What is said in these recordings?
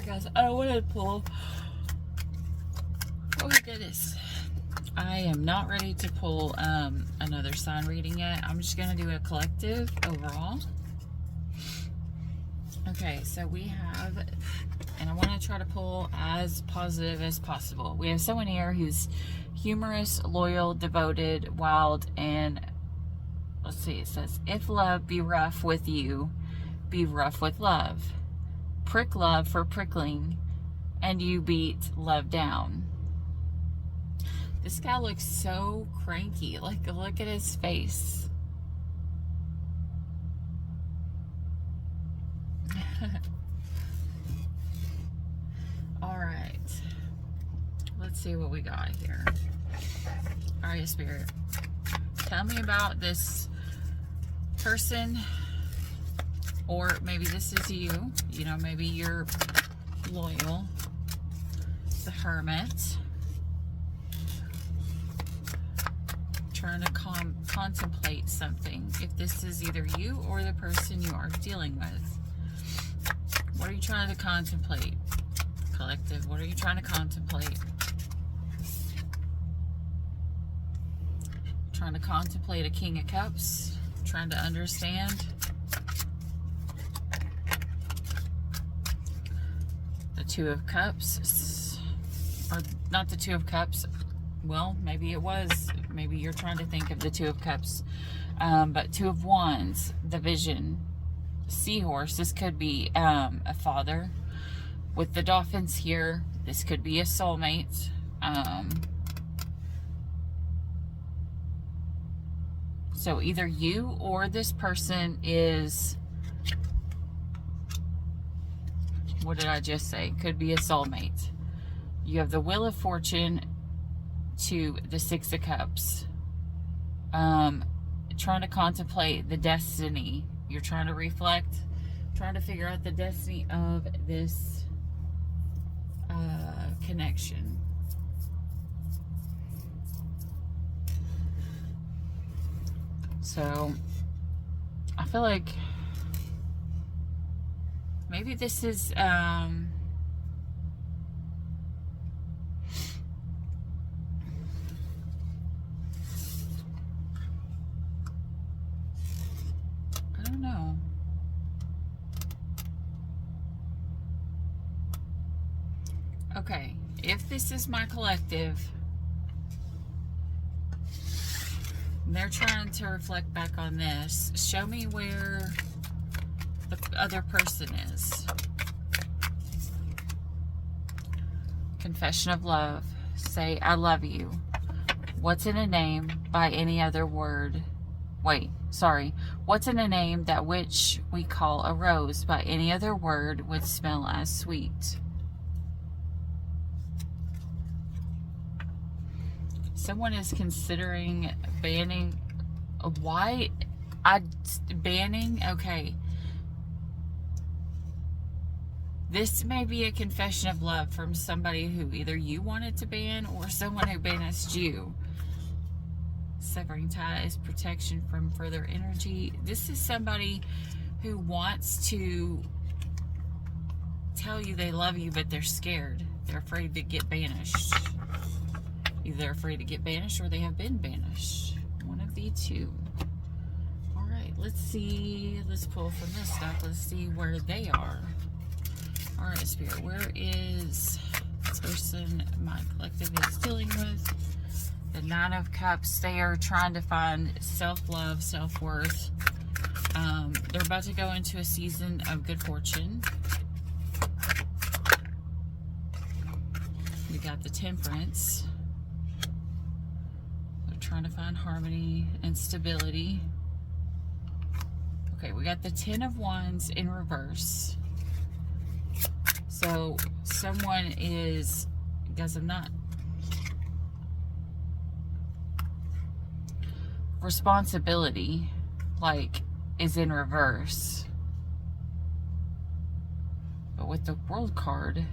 Alright guys, I wanted to pull, oh my goodness, I am not ready to pull another sign reading yet. I'm just going to do a collective overall. Okay, so we have, and I want to try to pull as positive as possible. We have someone here who's humorous, loyal, devoted, wild, and let's see, it says, if love be rough with you, be rough with love. Prick love for prickling, and you beat love down. This guy looks so cranky. Like, look at his face. All right. Let's see what we got here. All right, Spirit. Tell me about this person, or maybe this is you. You know, maybe you're loyal. The Hermit. Trying to contemplate something. If this is either you or the person you are dealing with. What are you trying to contemplate? Collective, what are you trying to contemplate? Trying to contemplate a King of Cups. Trying to understand. The Two of Cups. Or not the Two of Cups. Well, maybe it was. Maybe you're trying to think of the Two of Cups. But Two of Wands, the Vision. Seahorse, this could be a father. With the dolphins here, this could be a soulmate. So either you or this person is, what did I just say? Could be a soulmate. You have the Wheel of Fortune to the Six of Cups. Trying to contemplate the destiny. You're trying to reflect, trying to figure out the destiny of this connection. So I feel like maybe this is I don't know. Okay, if this is my collective, they're trying to reflect back on this. Show me where the other person is. Confession of love. Say, I love you. What's in a name by any other word? Wait, sorry. What's in a name that which we call a rose by any other word would smell as sweet? Someone is considering banning. Why? Banning? Okay. This may be a confession of love from somebody who either you wanted to ban or someone who banished you. Severing ties, protection from further energy. This is somebody who wants to tell you they love you, but they're scared. They're afraid to get banished. Either they're afraid to get banished or they have been banished. One of the two. Alright, let's see. Let's pull from this stuff. Let's see where they are. Alright, Spirit, where is this person my collective is dealing with? The Nine of Cups. They are trying to find self-love, self-worth. They're about to go into a season of good fortune. We got the Temperance. Trying to find harmony and stability. Okay, we got the Ten of Wands in reverse. So someone is, guys, I'm not. Responsibility, like, is in reverse. But with the World card,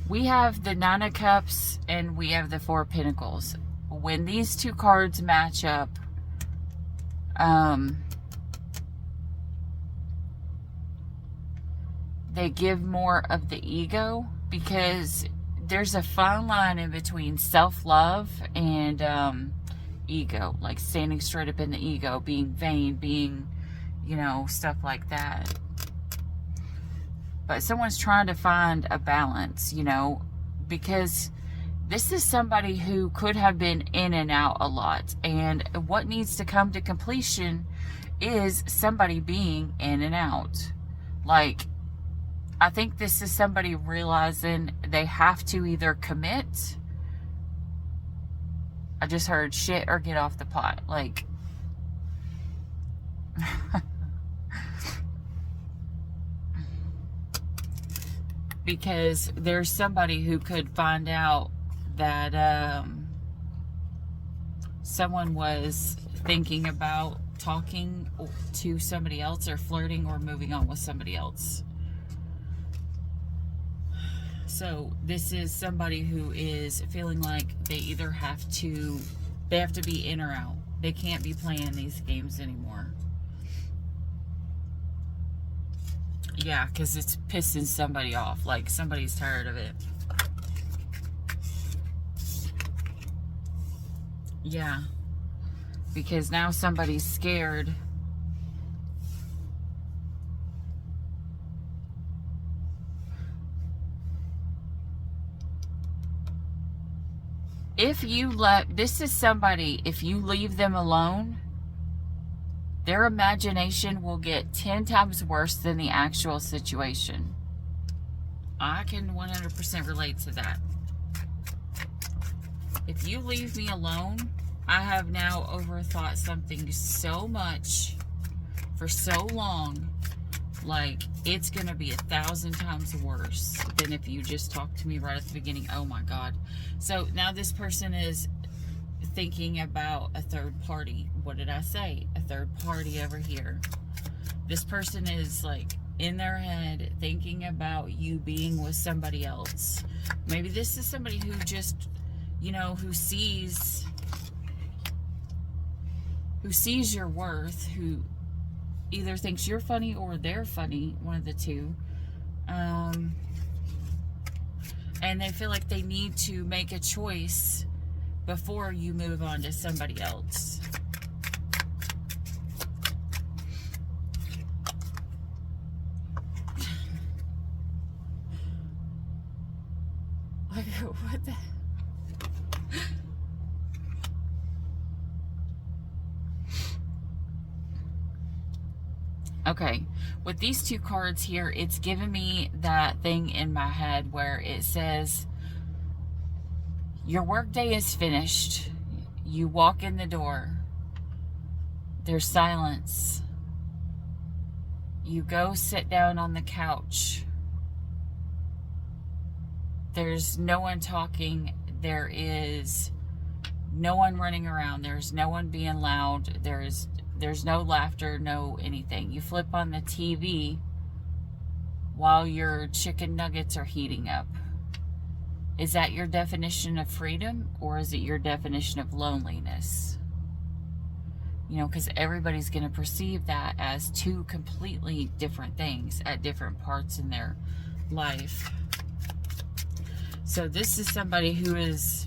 we have the Nine of Cups and we have the Four of Pentacles. When these two cards match up, They give more of the ego, because there's a fine line in between self-love and ego, like standing straight up in the ego, being vain, being, you know, stuff like that. But someone's trying to find a balance, you know, because this is somebody who could have been in and out a lot. And what needs to come to completion is somebody being in and out. Like, I think this is somebody realizing they have to either commit. I just heard shit or get off the pot. Like, because there's somebody who could find out that someone was thinking about talking to somebody else, or flirting, or moving on with somebody else. So this is somebody who is feeling like they either have to be in or out. They can't be playing these games anymore. Yeah, because it's pissing somebody off. Like, somebody's tired of it. Yeah. Because now somebody's scared. If you this is somebody, if you leave them alone, their imagination will get 10 times worse than the actual situation. I can 100% relate to that. If you leave me alone, I have now overthought something so much for so long, like, it's gonna be 1,000 times worse than if you just talked to me right at the beginning. Oh my God. So now this person is thinking about a third party. What did I say? A third party over here. This person is, like, in their head thinking about you being with somebody else. Maybe this is somebody who just, you know, who sees your worth, who either thinks you're funny or they're funny, one of the two. And they feel like they need to make a choice before you move on to somebody else. Like, what the... Okay, with these two cards here, it's giving me that thing in my head where it says, your workday is finished. You walk in the door. There's silence. You go sit down on the couch. There's no one talking. There is no one running around. There's no one being loud. There's no laughter, no anything. You flip on the TV while your chicken nuggets are heating up. Is that your definition of freedom, or is it your definition of loneliness? You know, because everybody's going to perceive that as two completely different things at different parts in their life. So this is somebody who is...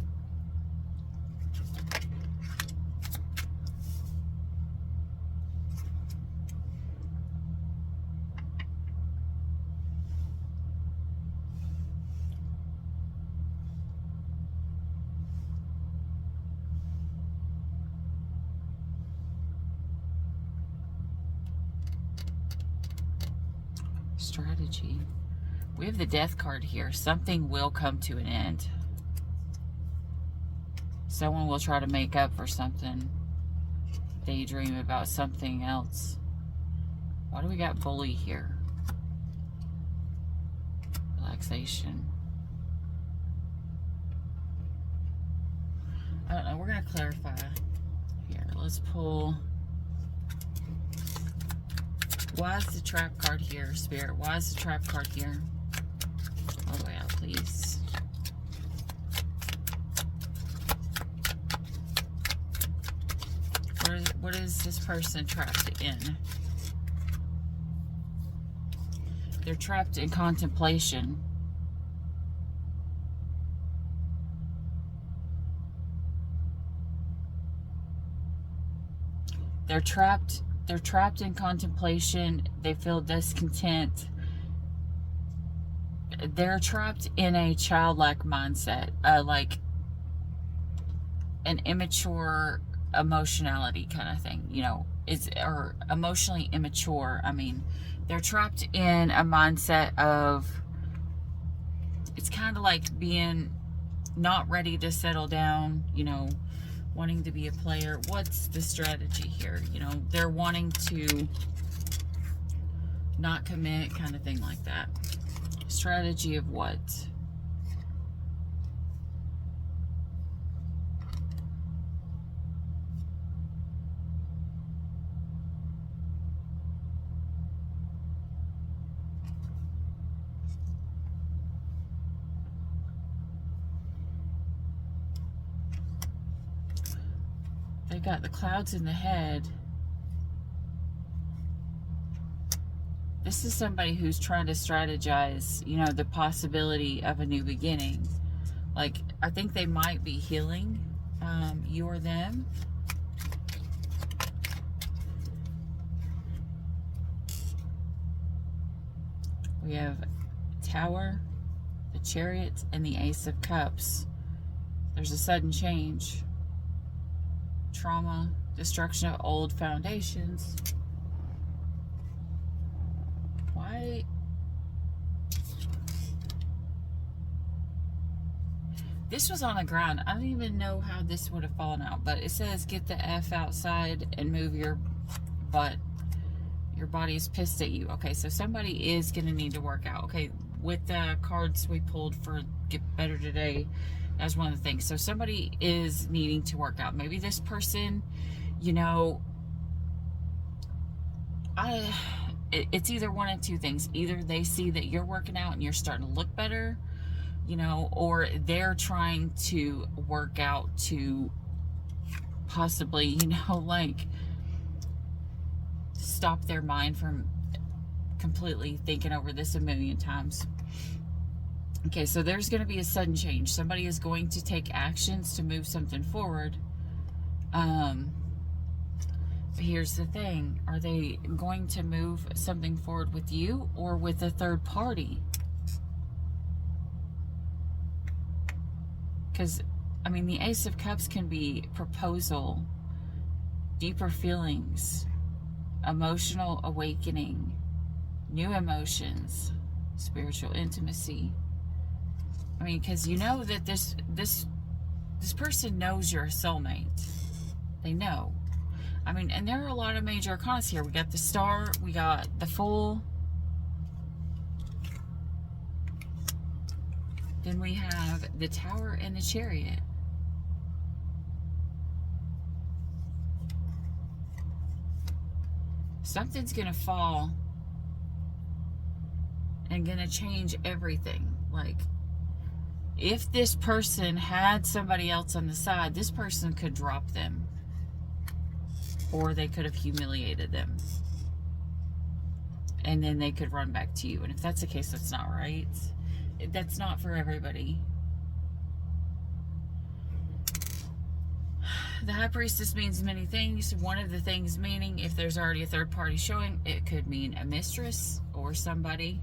strategy. We have the Death card here. Something will come to an end. Someone will try to make up for something. Daydream about something else. Why do we got bully here? Relaxation. I don't know. We're going to clarify here. Let's pull... Why is the trap card here, Spirit? Why is the trap card here? All the way out, please. What What is this person trapped in? They're trapped in contemplation. They're trapped in contemplation. They feel discontent. They're trapped in a childlike mindset, like an immature emotionality kind of thing, or emotionally immature. I mean, they're trapped in a mindset of, it's kind of like being not ready to settle down, wanting to be a player. What's the strategy here? They're wanting to not commit, kind of thing like that. Strategy of what? They got the clouds in the head. This is somebody who's trying to strategize, the possibility of a new beginning. Like, I think they might be healing, you or them. We have Tower, the Chariot, and the Ace of Cups. There's a sudden change. Trauma, destruction of old foundations. Why? This was on the ground. I don't even know how this would have fallen out, but it says get the F outside and move your butt. Your body is pissed at you. Okay, so somebody is going to need to work out. Okay, with the cards we pulled for Get Better Today, that's one of the things. So somebody is needing to work out. Maybe this person, it's either one of two things. Either they see that you're working out and you're starting to look better, or they're trying to work out to possibly, like, stop their mind from completely thinking over this a million times. Okay, so there's going to be a sudden change. Somebody is going to take actions to move something forward. Here's the thing. Are they going to move something forward with you or with a third party? Because, I mean, the Ace of Cups can be proposal, deeper feelings, emotional awakening, new emotions, spiritual intimacy. I mean, because that this person knows you're a soulmate. They know. I mean, and there are a lot of major arcana here. We got the Star, we got the Fool. Then we have the Tower and the Chariot. Something's going to fall and going to change everything. Like, if this person had somebody else on the side, this person could drop them. Or they could have humiliated them. And then they could run back to you. And if that's the case, that's not right. That's not for everybody. The High Priestess means many things. One of the things meaning, if there's already a third party showing, it could mean a mistress or somebody.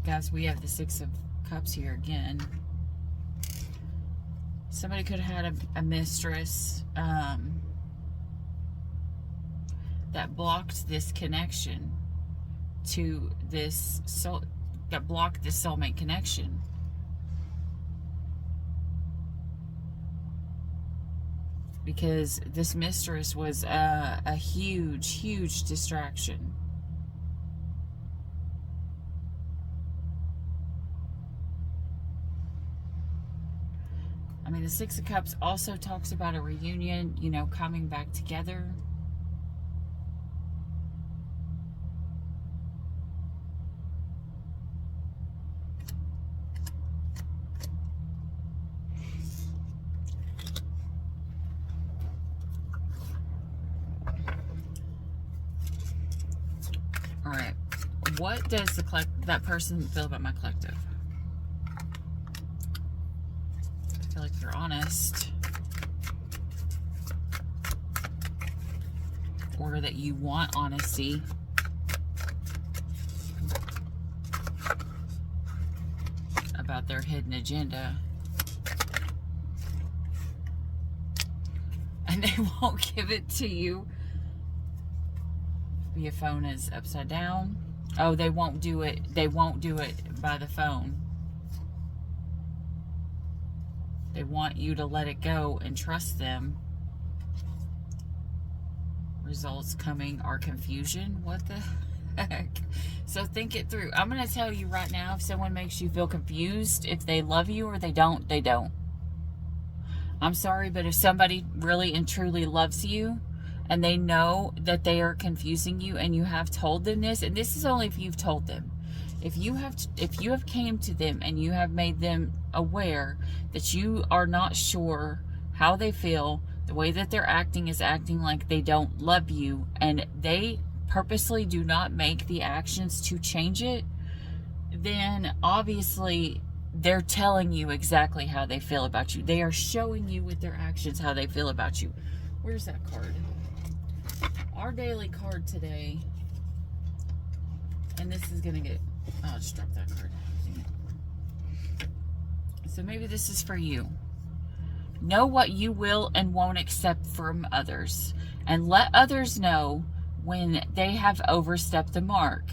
Guys, we have the Six of Cups here again. Somebody could have had a mistress that blocked this connection to this soul, that blocked this soulmate connection. Because this mistress was a huge, huge distraction. I mean, the Six of Cups also talks about a reunion, coming back together. All right. What does that person feel about my collective? I feel like you're honest. Or that you want honesty. About their hidden agenda. And they won't give it to you. Your phone is upside down. Oh, they won't do it. They won't do it by the phone. They want you to let it go and trust them. Results coming are confusion. What the heck? So think it through. I'm going to tell you right now, if someone makes you feel confused, if they love you or they don't, they don't. I'm sorry, but if somebody really and truly loves you and they know that they are confusing you and you have told them this, and this is only if you've told them. If you have came to them and you have made them aware that you are not sure how they feel, the way that they're acting is acting like they don't love you, and they purposely do not make the actions to change it, then obviously they're telling you exactly how they feel about you. They are showing you with their actions how they feel about you. Where's that card? Our daily card today, and this is going to get, I'll just drop that card. So maybe this is for you. Know what you will and won't accept from others, and let others know when they have overstepped the mark.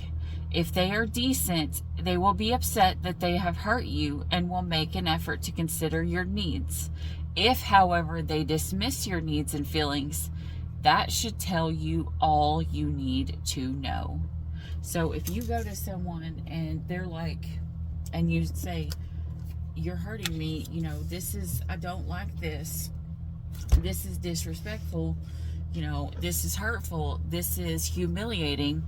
If they are decent, they will be upset that they have hurt you and will make an effort to consider your needs. If, however, they dismiss your needs and feelings, that should tell you all you need to know. So if you go to someone and they're like, and you say, you're hurting me, you know, this is, I don't like this. This is disrespectful. You know, this is hurtful. This is humiliating.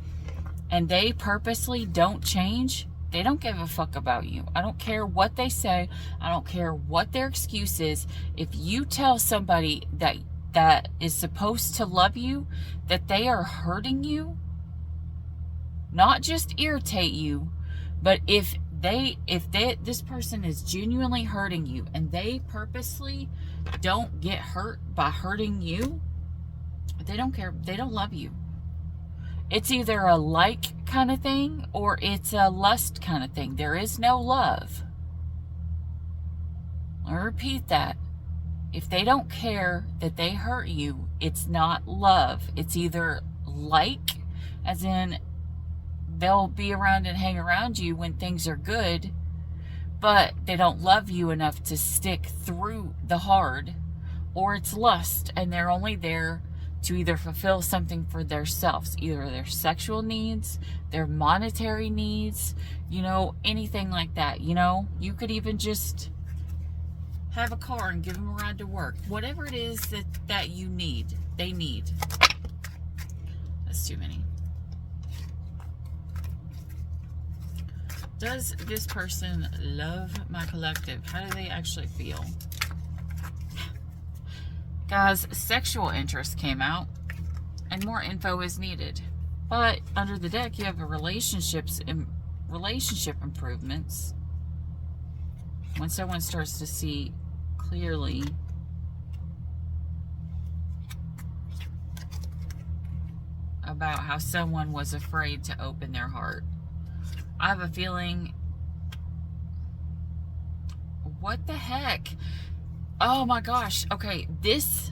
And they purposely don't change, they don't give a fuck about you. I don't care what they say. I don't care what their excuse is. If you tell somebody that is supposed to love you, that they are hurting you, not just irritate you, but if this person is genuinely hurting you and they purposely don't get hurt by hurting you, they don't care. They don't love you. It's either a like kind of thing or it's a lust kind of thing. There is no love. I repeat that. If they don't care that they hurt you, it's not love. It's either like, as in they'll be around and hang around you when things are good, but they don't love you enough to stick through the hard, or it's lust and they're only there to either fulfill something for themselves, either their sexual needs, their monetary needs, you know, anything like that. You know, you could even just have a car and give them a ride to work. Whatever it is that you need, they need. That's too many. Does this person love my collective? How do they actually feel? Guys, sexual interest came out and more info is needed. But under the deck, you have a relationship improvements. When someone starts to see clearly about how someone was afraid to open their heart. I have a feeling, what the heck? Oh my gosh. Okay, this,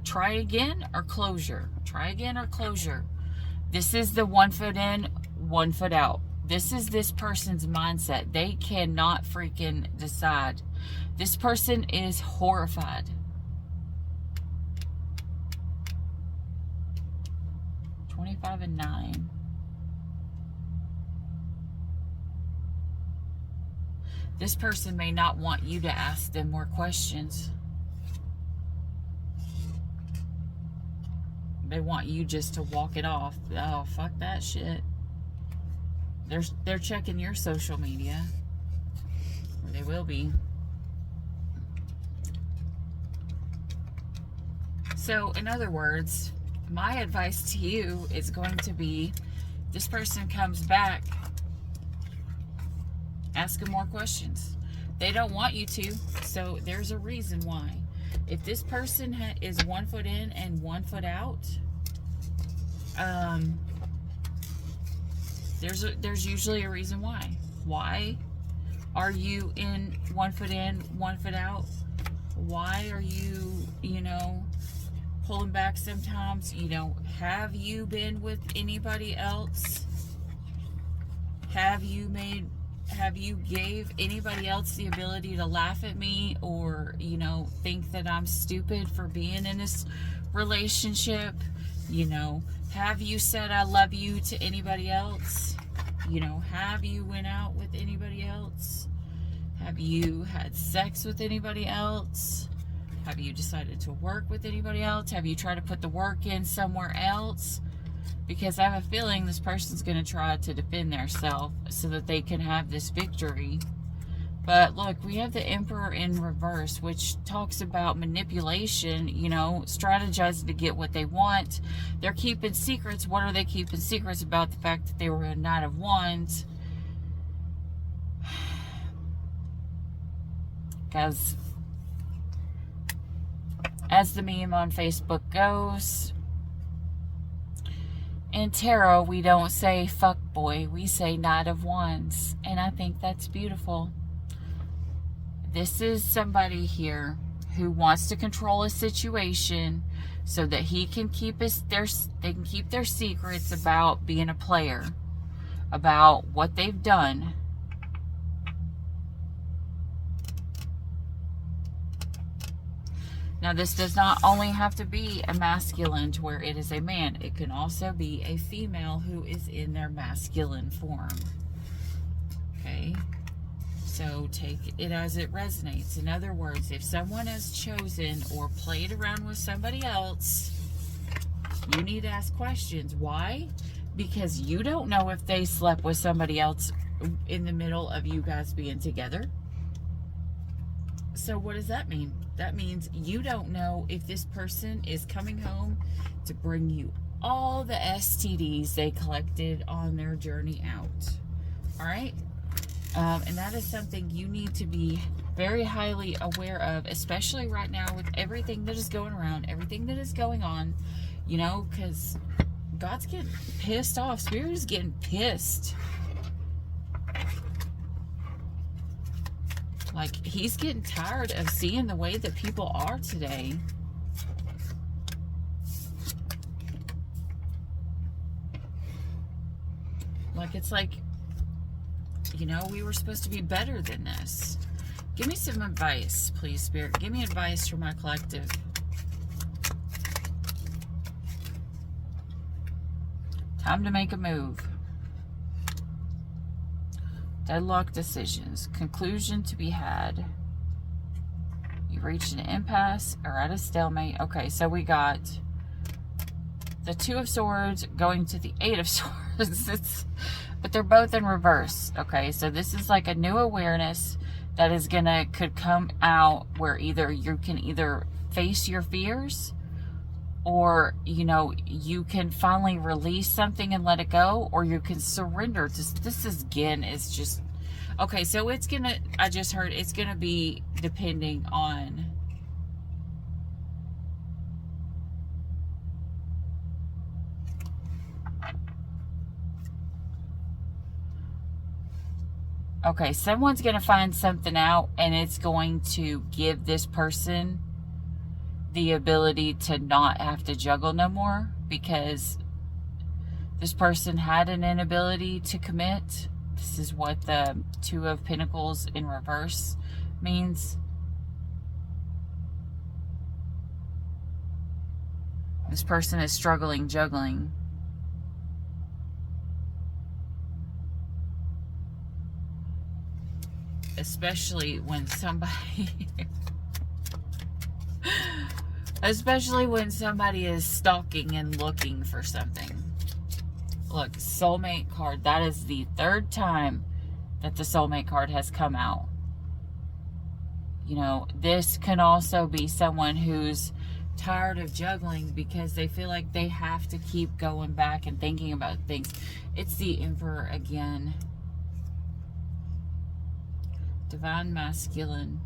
try again or closure. Try again or closure. This is the 1 foot in, 1 foot out. This is this person's mindset. They cannot freaking decide. This person is horrified. 25 and 9. This person may not want you to ask them more questions. They want you just to walk it off. Oh, fuck that shit. They're checking your social media. Or they will be. So, in other words, my advice to you is going to be This person comes back asking more questions. They don't want you to, so there's a reason why. If this person is 1 foot in and 1 foot out, there's usually a reason why. Why are you 1 foot in, 1 foot out? Why are you, pulling back sometimes? Have you been with anybody else? Have you gave anybody else the ability to laugh at me or, think that I'm stupid for being in this relationship? Have you said I love you to anybody else? Have you went out with anybody else? Have you had sex with anybody else? Have you decided to work with anybody else? Have you tried to put the work in somewhere else? Because I have a feeling this person's going to try to defend themselves so that they can have this victory. But look, we have the Emperor in reverse, which talks about manipulation, strategizing to get what they want. They're keeping secrets. What are they keeping secrets about? The fact that they were a Knight of Wands. Because as the meme on Facebook goes, in tarot, we don't say fuck boy, we say Knight of Wands. And I think that's beautiful. This is somebody here who wants to control a situation so that he can keep they can keep their secrets about being a player, about what they've done. Now, this does not only have to be a masculine to where it is a man. It can also be a female who is in their masculine form. Okay? So take it as it resonates. In other words, if someone has chosen or played around with somebody else, you need to ask questions. Why? Because you don't know if they slept with somebody else in the middle of you guys being together. So what does that mean? That means you don't know if this person is coming home to bring you all the STDs they collected on their journey out. All right? And that is something you need to be very highly aware of, especially right now with everything that is going around, everything that is going on, because God's getting pissed off. Spirit is getting pissed. Like, he's getting tired of seeing the way that people are today. Like, it's like, we were supposed to be better than this. Give me some advice, please, Spirit. Give me advice for my collective. Time to make a move. Deadlock decisions. Conclusion to be had. You reached an impasse or at a stalemate. Okay, so we got the Two of Swords going to the Eight of Swords. But they're both in reverse. Okay, so this is like a new awareness that is could come out where either you can face your fears, or you can finally release something and let it go, or you can surrender to this. Is just okay. So I just heard it's gonna be depending on okay, someone's gonna find something out, and it's going to give this person the ability to not have to juggle no more, because this person had an inability to commit. This is what the Two of Pentacles in reverse means. This person is struggling juggling. Especially when somebody is stalking and looking for something. Look, soulmate card. That is the third time that the soulmate card has come out. This can also be someone who's tired of juggling because they feel like they have to keep going back and thinking about things. It's the Emperor again. Divine Masculine.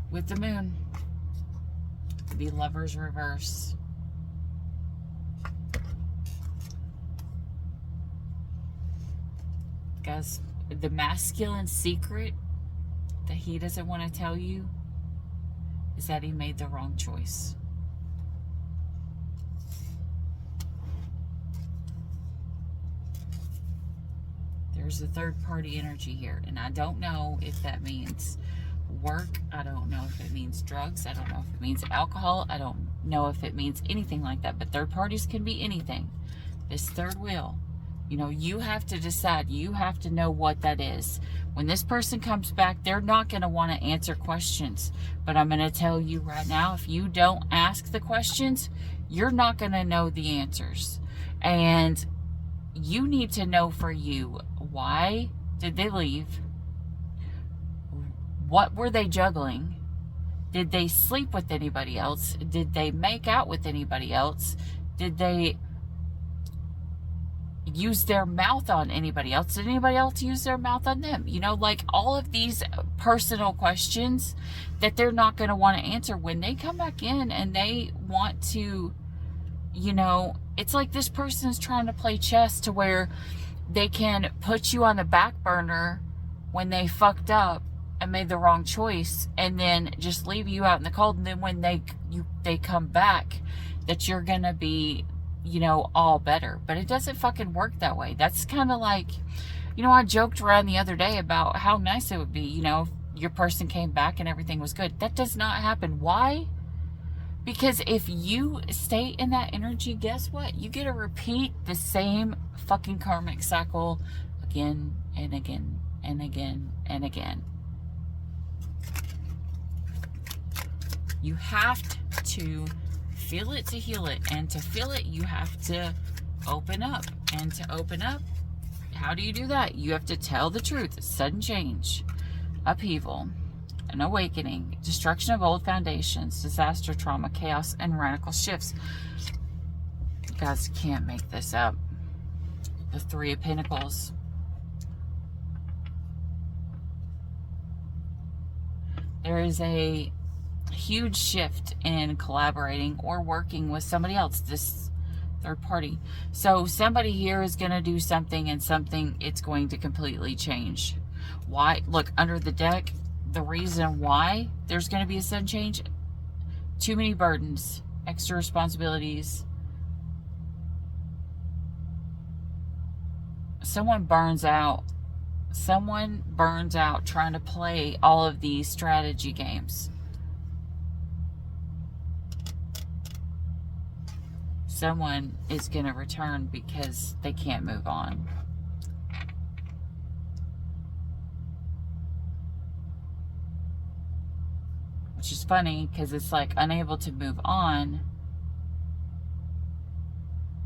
With the Moon. The Lover's reverse. Guys, the masculine secret that he doesn't want to tell you is that he made the wrong choice. There's a third party energy here, and I don't know if that means work. I don't know if it means drugs. I don't know if it means alcohol. I don't know if it means anything like that, but third parties can be anything. This third wheel, you know, you have to decide. You have to know what that is. When this person comes back, they're not going to want to answer questions, but I'm going to tell you right now, if you don't ask the questions, you're not going to know the answers. And you need to know for you, why did they leave? What were they juggling? Did they sleep with anybody else? Did they make out with anybody else? Did they use their mouth on anybody else? Did anybody else use their mouth on them? You know, like all of these personal questions that they're not going to want to answer when they come back in and they want to, you know, it's like this person's trying to play chess to where they can put you on the back burner when they fucked up and made the wrong choice, and then just leave you out in the cold. And then when they come back, that you're gonna be, you know, all better. But it doesn't fucking work that way. That's kind of like, you know, I joked around the other day about how nice it would be, you know, if your person came back and everything was good. That does not happen. Why? Because if you stay in that energy, guess what? You get to repeat the same fucking karmic cycle again and again and again and again. You have to feel it to heal it. And to feel it, you have to open up. And to open up, how do you do that? You have to tell the truth. Sudden change, upheaval, an awakening, destruction of old foundations, disaster, trauma, chaos, and radical shifts. You guys can't make this up. The Three of Pentacles. There is a huge shift in collaborating or working with somebody else, this third party. So somebody here is going to do something, and something, it's going to completely change. Why? Look, under the deck, the reason why there's going to be a sudden change: too many burdens, extra responsibilities. Someone burns out. Someone burns out trying to play all of these strategy games. Someone is going to return because they can't move on. Which is funny because it's like unable to move on,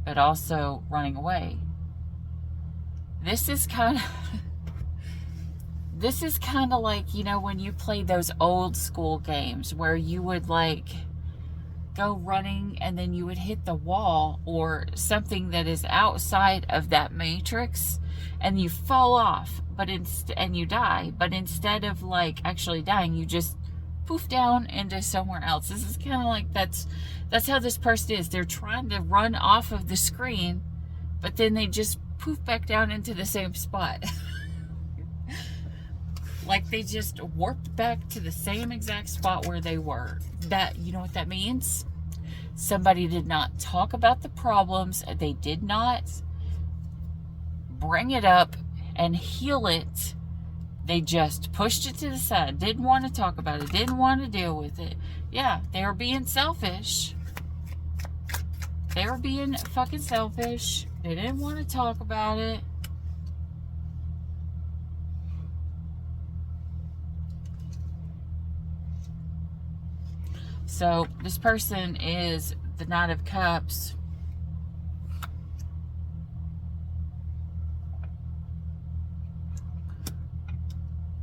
but also running away. This is kind of like, you know, when you play those old school games where you would like go running and then you would hit the wall or something that is outside of that matrix and you fall off, but and you die, but instead of like actually dying, you just poof down into somewhere else. This is kind of like that's how this person is. They're trying to run off of the screen, but then they just poof back down into the same spot. Like they just warped back to the same exact spot where they were. That, you know what that means? Somebody did not talk about the problems. They did not bring it up and heal it. They just pushed it to the side. Didn't want to talk about it. Didn't want to deal with it. Yeah, they were being selfish. They were being fucking selfish. They didn't want to talk about it. So this person is the Knight of Cups.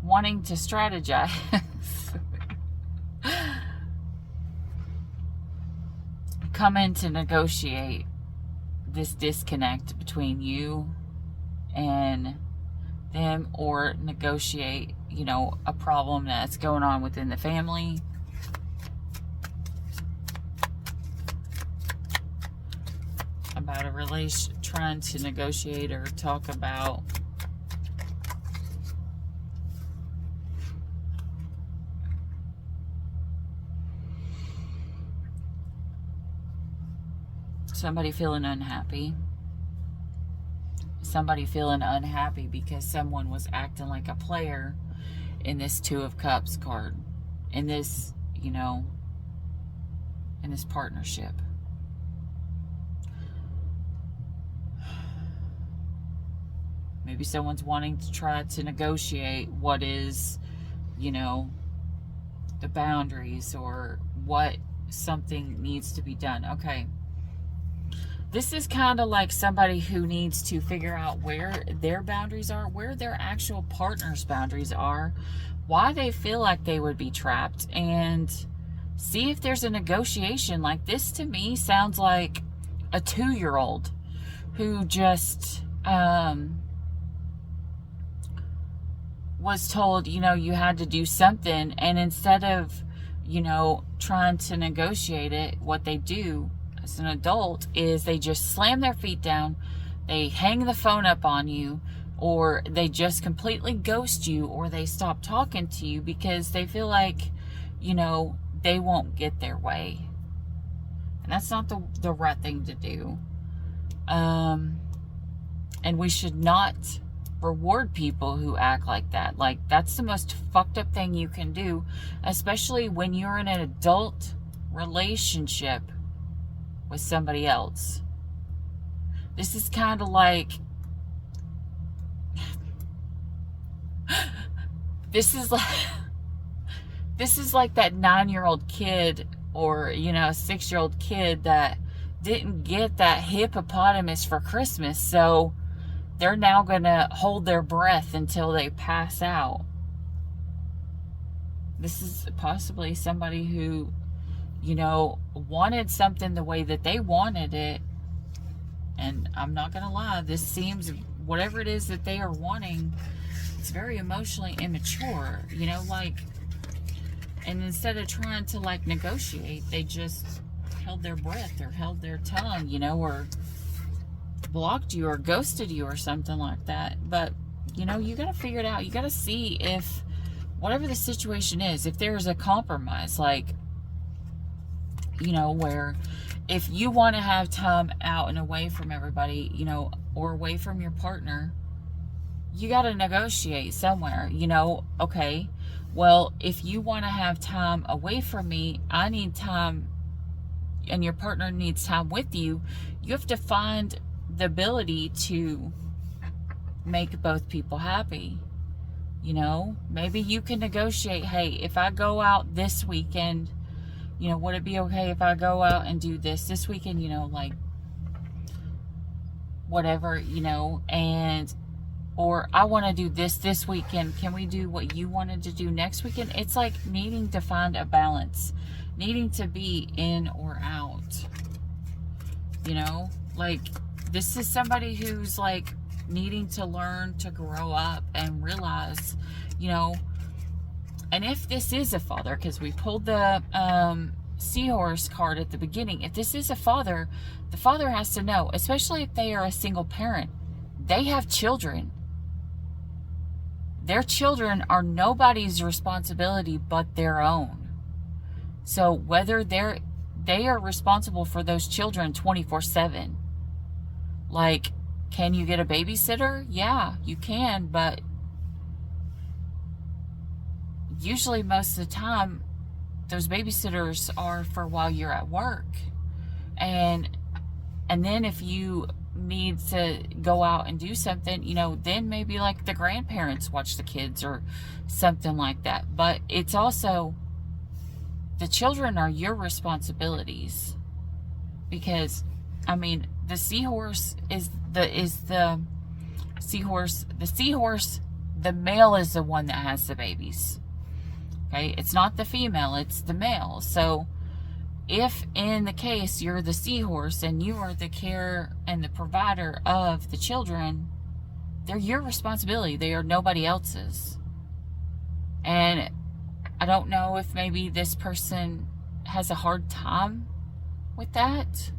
Wanting to strategize. come in to negotiate this disconnect between you and them, or negotiate, you know, a problem that's going on within the family. About a relation, trying to negotiate or talk about somebody feeling unhappy. Somebody feeling unhappy because someone was acting like a player in this Two of Cups card. In this, you know, in this partnership. Maybe someone's wanting to try to negotiate what is, you know, the boundaries or what something needs to be done. Okay. This is kind of like somebody who needs to figure out where their boundaries are, where their actual partner's boundaries are, why they feel like they would be trapped, and see if there's a negotiation. Like, this to me sounds like a 2-year-old who just was told, you know, you had to do something, and instead of, you know, trying to negotiate it, what they do as an adult is they just slam their feet down, they hang the phone up on you, or they just completely ghost you, or they stop talking to you because they feel like, you know, they won't get their way. And that's not the right thing to do. And we should not reward people who act like that. Like, that's the most fucked up thing you can do, especially when you're in an adult relationship with somebody else. This is kind of like this is like that 9-year-old kid, or, you know, a 6-year-old kid that didn't get that hippopotamus for Christmas, so they're now gonna hold their breath until they pass out. This is possibly somebody who, you know, wanted something the way that they wanted it. And I'm not gonna lie, this seems, whatever it is that they are wanting, it's very emotionally immature, you know, like, and instead of trying to, like, negotiate, they just held their breath or held their tongue, you know, or blocked you or ghosted you or something like that. But, you know, you gotta figure it out. You gotta see if, whatever the situation is, if there's a compromise, like, you know, where if you want to have time out and away from everybody, you know, or away from your partner, you got to negotiate somewhere, you know. Okay, well, if you want to have time away from me, I need time, and your partner needs time with you, you have to find the ability to make both people happy. You know, maybe you can negotiate, hey, if I go out this weekend, you know, would it be okay if I go out and do this weekend, you know, like, whatever, you know, and, or I want to do this weekend. Can we do what you wanted to do next weekend? It's like needing to find a balance, needing to be in or out, you know, like, this is somebody who's, like, needing to learn to grow up and realize, you know. And if this is a father, because we pulled the seahorse card at the beginning, if this is a father, the father has to know, especially if they are a single parent, they have children. Their children are nobody's responsibility but their own. So whether they are responsible for those children 24/7. Like, can you get a babysitter? Yeah, you can, but usually most of the time those babysitters are for while you're at work, and then if you need to go out and do something, you know, then maybe like the grandparents watch the kids or something like that. But it's also, the children are your responsibilities, because I mean, the seahorse is the seahorse. The male is the one that has the babies. Okay, it's not the female, it's the male. So If in the case you're the seahorse and you are the care and the provider of the children, they're your responsibility. They are nobody else's. And I don't know if maybe this person has a hard time with that,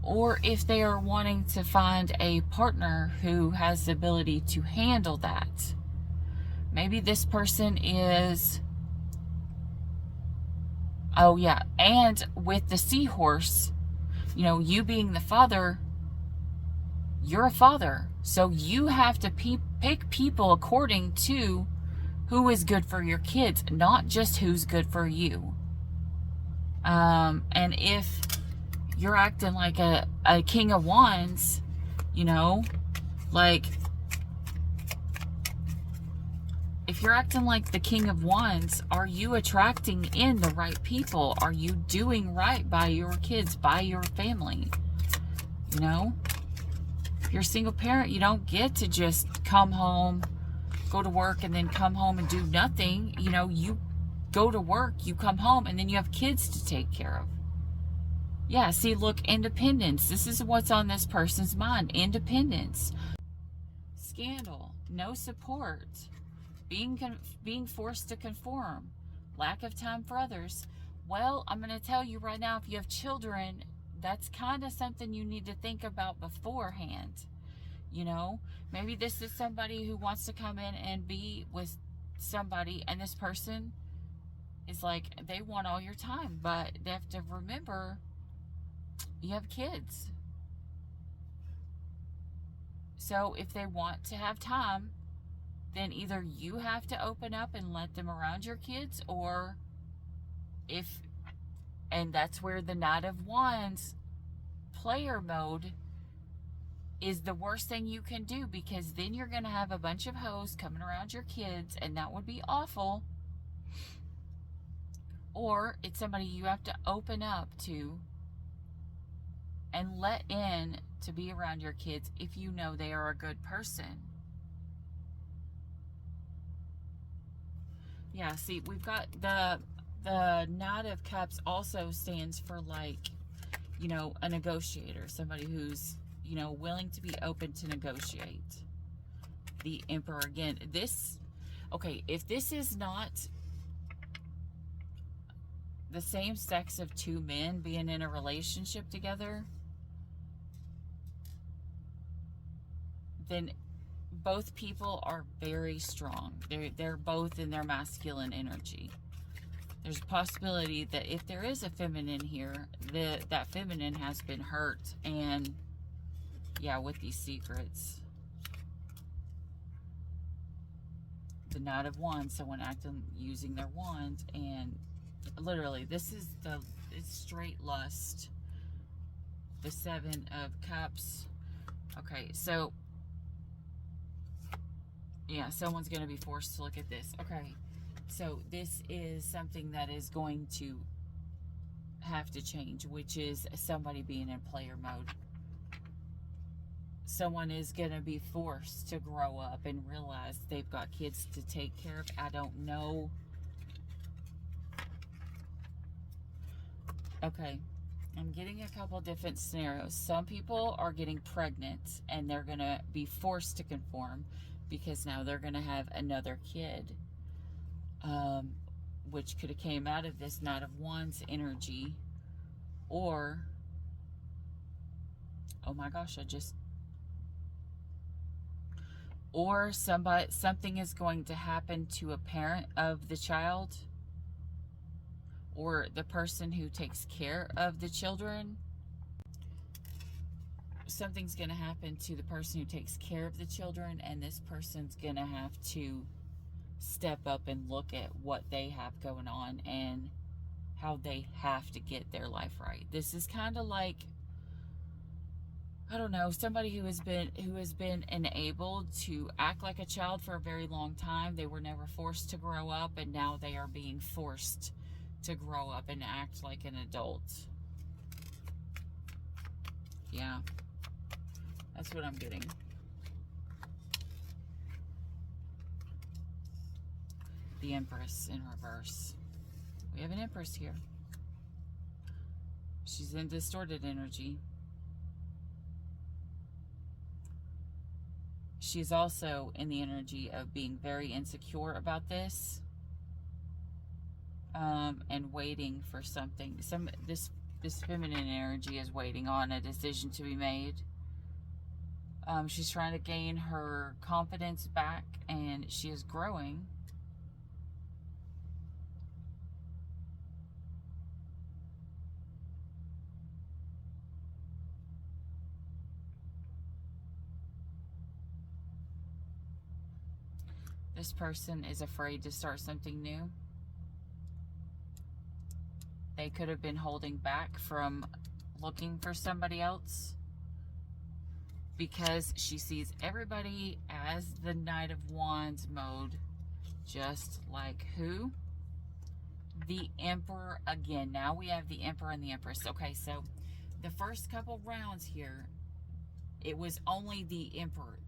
or if they are wanting to find a partner who has the ability to handle that. Maybe this person is, oh yeah, and with the seahorse, you know, you being the father, you're a father. So you have to pick people according to who is good for your kids, not just who's good for you. And if you're acting like a king of wands, you know, like, if you're acting like the king of wands, are you attracting in the right people? Are you doing right by your kids, by your family? You know, if you're a single parent, you don't get to just come home, go to work, and then come home and do nothing. You know, you go to work, you come home, and then you have kids to take care of. Yeah, see, look, independence. This is what's on this person's mind. Independence. Scandal. No support. Being forced to conform. Lack of time for others. Well, I'm going to tell you right now, if you have children, that's kind of something you need to think about beforehand. You know, maybe this is somebody who wants to come in and be with somebody, and this person is like, they want all your time, but they have to remember you have kids. So if they want to have time, then either you have to open up and let them around your kids, or and that's where the Knight of Wands player mode is the worst thing you can do, because then you're going to have a bunch of hoes coming around your kids, and that would be awful. Or it's somebody you have to open up to and let in to be around your kids if you know they are a good person. Yeah, see, we've got the Knight of Cups also stands for, like, you know, a negotiator, somebody who's, you know, willing to be open to negotiate. The Emperor again. Okay, if this is not the same sex of two men being in a relationship together, then both people are very strong. They're both in their masculine energy. There's a possibility that if there is a feminine here, that feminine has been hurt, and yeah, with these secrets. The Knight of Wands, someone acting using their wand, and literally this is it's straight lust. The Seven of Cups. Okay, so yeah, someone's going to be forced to look at this. Okay, so this is something that is going to have to change, which is somebody being in player mode. Someone is going to be forced to grow up and realize they've got kids to take care of. I don't know. Okay, I'm getting a couple different scenarios. Some people are getting pregnant and they're going to be forced to conform because now they're going to have another kid, which could have came out of this Knight of Wands energy. Or, oh my gosh, or something is going to happen to a parent of the child, or the person who takes care of the children. Something's going to happen to the person who takes care of the children, and this person's going to have to step up and look at what they have going on and how they have to get their life right. This is kind of like, I don't know, somebody who has been enabled to act like a child for a very long time. They were never forced to grow up, and now they are being forced to grow up and act like an adult. Yeah, that's what I'm getting. The Empress in reverse. We have an Empress here. She's in distorted energy. She's also in the energy of being very insecure about this, and waiting for something. This feminine energy is waiting on a decision to be made. She's trying to gain her confidence back, and she is growing. This person is afraid to start something new. They could have been holding back from looking for somebody else because she sees everybody as the Knight of Wands mode, just like who? The Emperor again. Now we have the Emperor and the Empress. Okay, so the first couple rounds here, it was only the Emperor.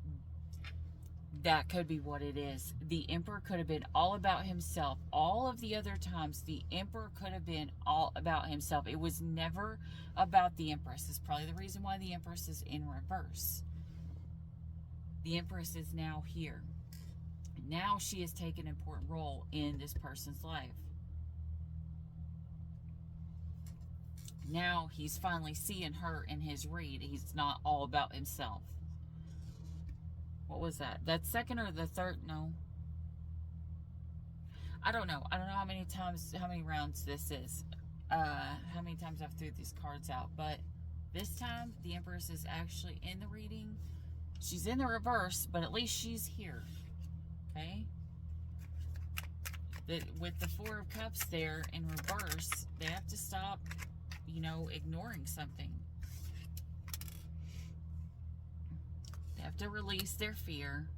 That could be what it is. The Emperor could have been all about himself. All of the other times, the Emperor could have been all about himself. It was never about the Empress. It's probably the reason why the Empress is in reverse. The Empress is now here. Now she has taken an important role in this person's life. Now he's finally seeing her in his read. He's not all about himself. What was that? That second or the third? No. I don't know. I don't know how many rounds this is. How many times I've threw these cards out. But this time, the Empress is actually in the reading. She's in the reverse, but at least she's here. Okay? With the Four of Cups there in reverse, they have to stop, ignoring something. They have to release their fear.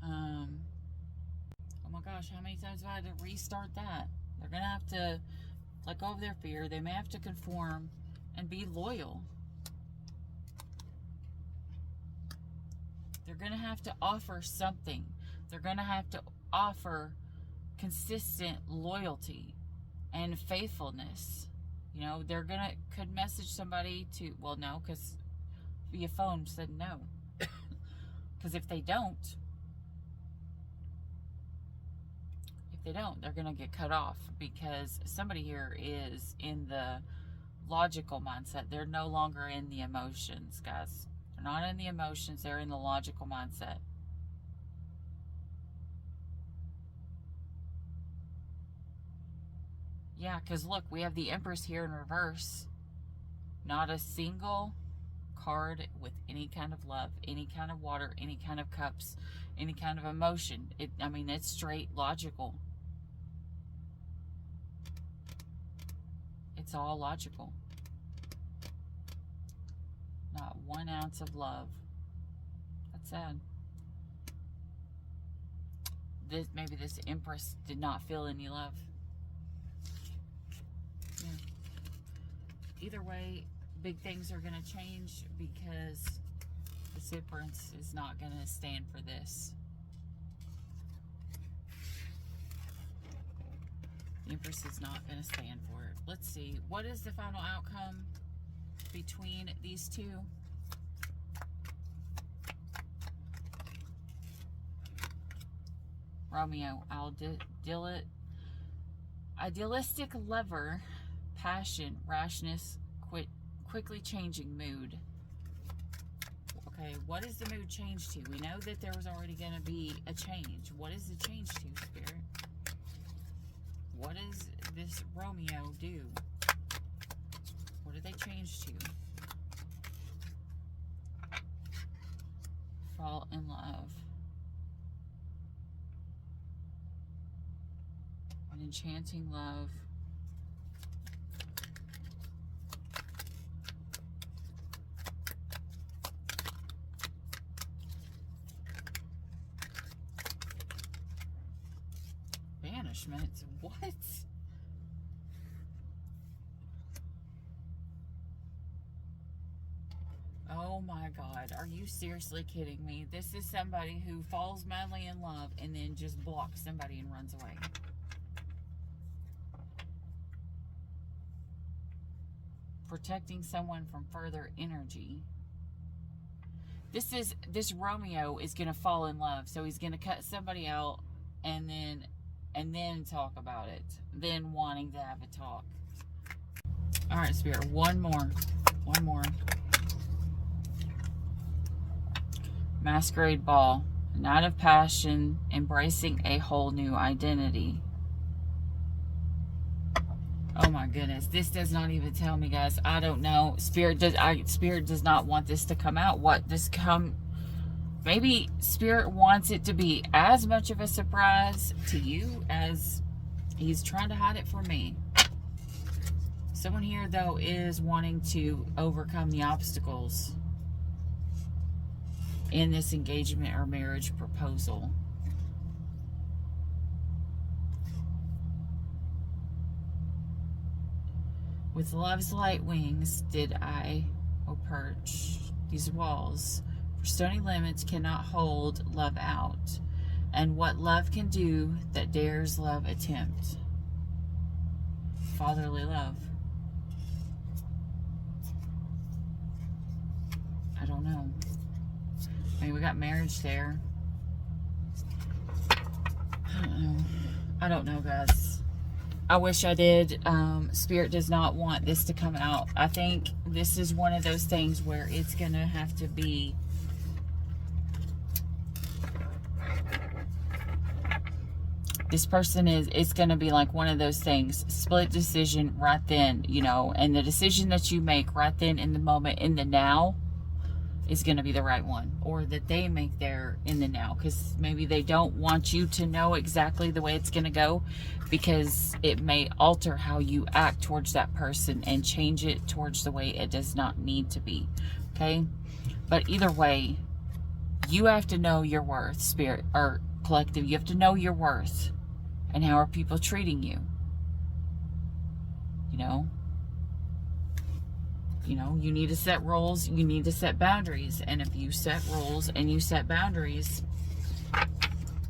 Oh my gosh, how many times have I had to restart that? They're going to have to let go of their fear. They may have to conform and be loyal. They're going to have to offer something. They're going to have to offer consistent loyalty and faithfulness. They're could message somebody to, well, no, because via phone said no. Because if they don't, they're going to get cut off, because somebody here is in the logical mindset. They're no longer in the emotions, guys. They're not in the emotions. They're in the logical mindset. Yeah, because look, we have the Empress here in reverse. Not a single card with any kind of love, any kind of water, any kind of cups, any kind of emotion. It's straight logical. It's all logical. Not 1 ounce of love. That's sad. Maybe this Empress did not feel any love. Yeah. Either way, big things are going to change, because the Empress is not going to stand for this. The Empress is not going to stand for it. Let's see. What is the final outcome between these two? Romeo, idealistic lover, passion, rashness, quickly changing mood. Okay, what is the mood change to? We know that there was already going to be a change. What is the change to, Spirit? What does this Romeo do? What do they change to? Fall in love. An enchanting love. Banishment? What? Oh my God, are you seriously kidding me? This is somebody who falls madly in love and then just blocks somebody and runs away. protecting someone from further energy. This Romeo is going to fall in love, so he's going to cut somebody out and then talk about it, then wanting to have a talk. All right, Spirit, one more. Masquerade Ball, Night of Passion, embracing a whole new identity. Oh my goodness, this does not even tell me, guys. I don't know. Spirit does not want this to come out. Maybe Spirit wants it to be as much of a surprise to you as he's trying to hide it from me. Someone here, though, is wanting to overcome the obstacles in this engagement or marriage proposal. With love's light wings did I approach these walls, for stony limits cannot hold love out, and what love can do that dares love attempt. Fatherly love. I don't know. Maybe we got marriage there. I don't know, guys. I wish I did. Spirit does not want this to come out. I think this is one of those things where it's going to have to be this person it's going to be like one of those things, split decision right then, you know, and the decision that you make right then in the moment, in the now, is going to be the right one, or that they make there in the now, because maybe they don't want you to know exactly the way it's going to go, because it may alter how you act towards that person and change it towards the way it does not need to be. Okay, but either way, you have to know your worth, Spirit or collective. You have to know your worth, and how are people treating you. You know, you need to set rules, you need to set boundaries. And if you set rules and you set boundaries,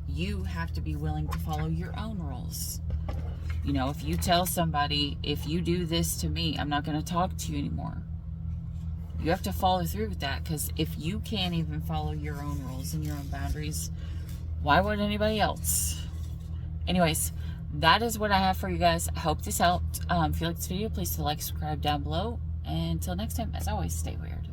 you have to be willing to follow your own rules. You know, if you tell somebody, if you do this to me, I'm not going to talk to you anymore. You have to follow through with that, because if you can't even follow your own rules and your own boundaries, why would anybody else? Anyways, that is what I have for you guys. I hope this helped. If you like this video, please like, subscribe down below. And until next time, as always, stay weird.